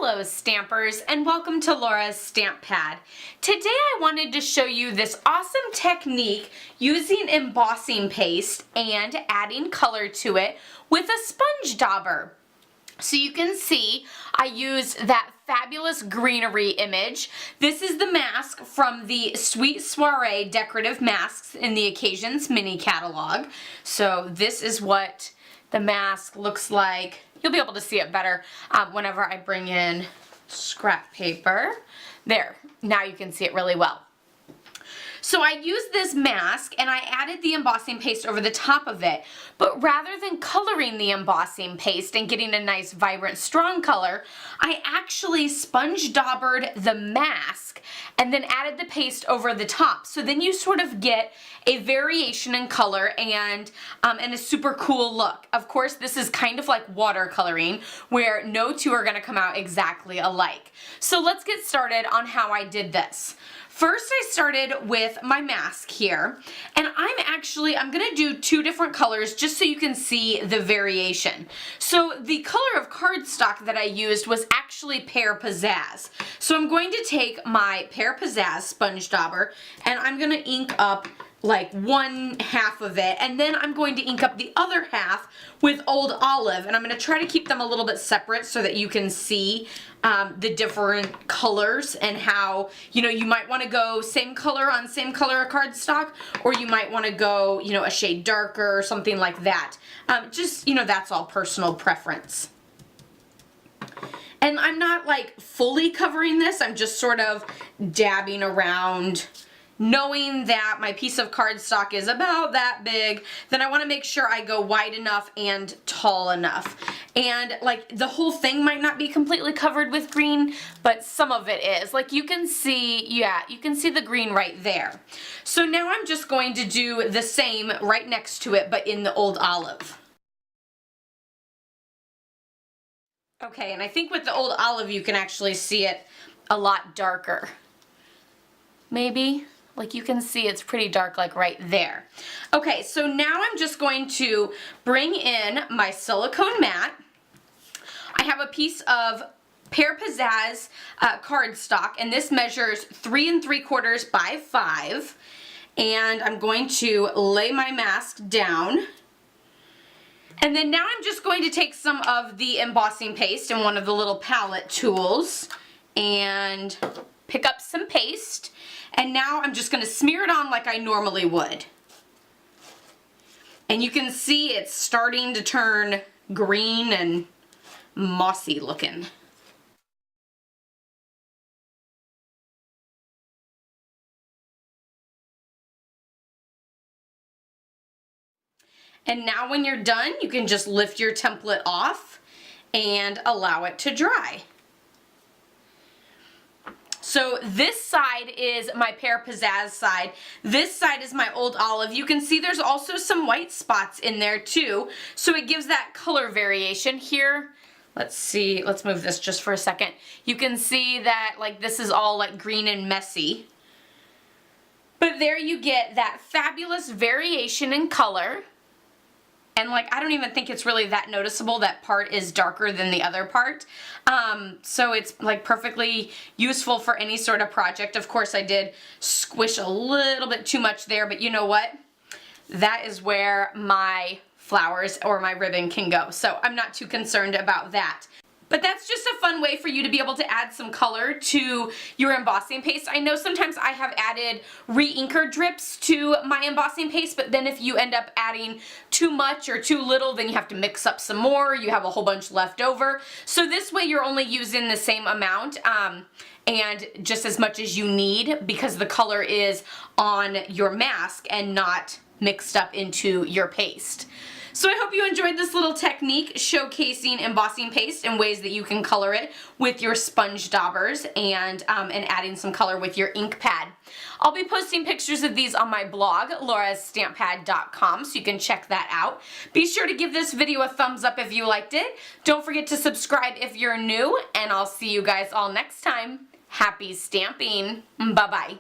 Hello Stampers, and welcome to Laura's Stamp Pad. Today I wanted to show you this awesome technique using embossing paste and adding color to it with a sponge dauber. So you can see I used that fabulous greenery image. This is the mask from the Sweet Soiree decorative masks in the Occasions mini catalog. So this is what the mask looks like. You'll be able to see it better whenever I bring in scrap paper. There, now you can see it really well. So I used this mask and I added the embossing paste over the top of it, but rather than coloring the embossing paste and getting a nice vibrant strong color, I actually sponge daubered the mask and then added the paste over the top. So then you sort of get a variation in color and a super cool look. Of course, this is kind of like watercoloring where no two are gonna come out exactly alike. So let's get started on how I did this. First, I started with my mask here, and I'm gonna do two different colors just so you can see the variation. So the color of cardstock that I used was actually Pear Pizzazz. So I'm going to take my Pear Pizzazz sponge dauber and I'm gonna ink up like one half of it, and then I'm going to ink up the other half with Old Olive, and I'm going to try to keep them a little bit separate so that you can see the different colors and how, you know, you might want to go same color on same color of cardstock, or you might want to go, you know, a shade darker or something like that. Just, you know, that's all personal preference. And I'm not like fully covering this, I'm just sort of dabbing around. Knowing that my piece of cardstock is about that big, then I want to make sure I go wide enough and tall enough. And like the whole thing might not be completely covered with green, but some of it is. Like you can see, yeah, you can see the green right there. So now I'm just going to do the same right next to it, but in the Old Olive. Okay, and I think with the Old Olive you can actually see it a lot darker. Maybe? Like you can see it's pretty dark like right there. Okay, so now I'm just going to bring in my silicone mat. I have a piece of Pear Pizzazz cardstock, and this measures 3 3/4 by 5. And I'm going to lay my mask down. And then now I'm just going to take some of the embossing paste and one of the little palette tools and pick up some paste. And now I'm just going to smear it on like I normally would. And you can see it's starting to turn green and mossy looking. And now when you're done, you can just lift your template off and allow it to dry. So this side is my Pear Pizzazz side. This side is my Old Olive. You can see there's also some white spots in there too. So it gives that color variation here. Let's see, let's move this just for a second. You can see that like this is all like green and messy. But there you get that fabulous variation in color. And like, I don't even think it's really that noticeable. That part is darker than the other part. So it's like perfectly useful for any sort of project. Of course, I did squish a little bit too much there, but you know what? That is where my flowers or my ribbon can go. So I'm not too concerned about that. But that's just a fun way for you to be able to add some color to your embossing paste. I know sometimes I have added re-inker drips to my embossing paste, but then if you end up adding too much or too little, then you have to mix up some more. You have a whole bunch left over. So this way you're only using the same amount and just as much as you need, because the color is on your mask and not mixed up into your paste. So I hope you enjoyed this little technique showcasing embossing paste and ways that you can color it with your sponge daubers and adding some color with your ink pad. I'll be posting pictures of these on my blog, laurastamppad.com, so you can check that out. Be sure to give this video a thumbs up if you liked it. Don't forget to subscribe if you're new, and I'll see you guys all next time. Happy stamping. Bye-bye.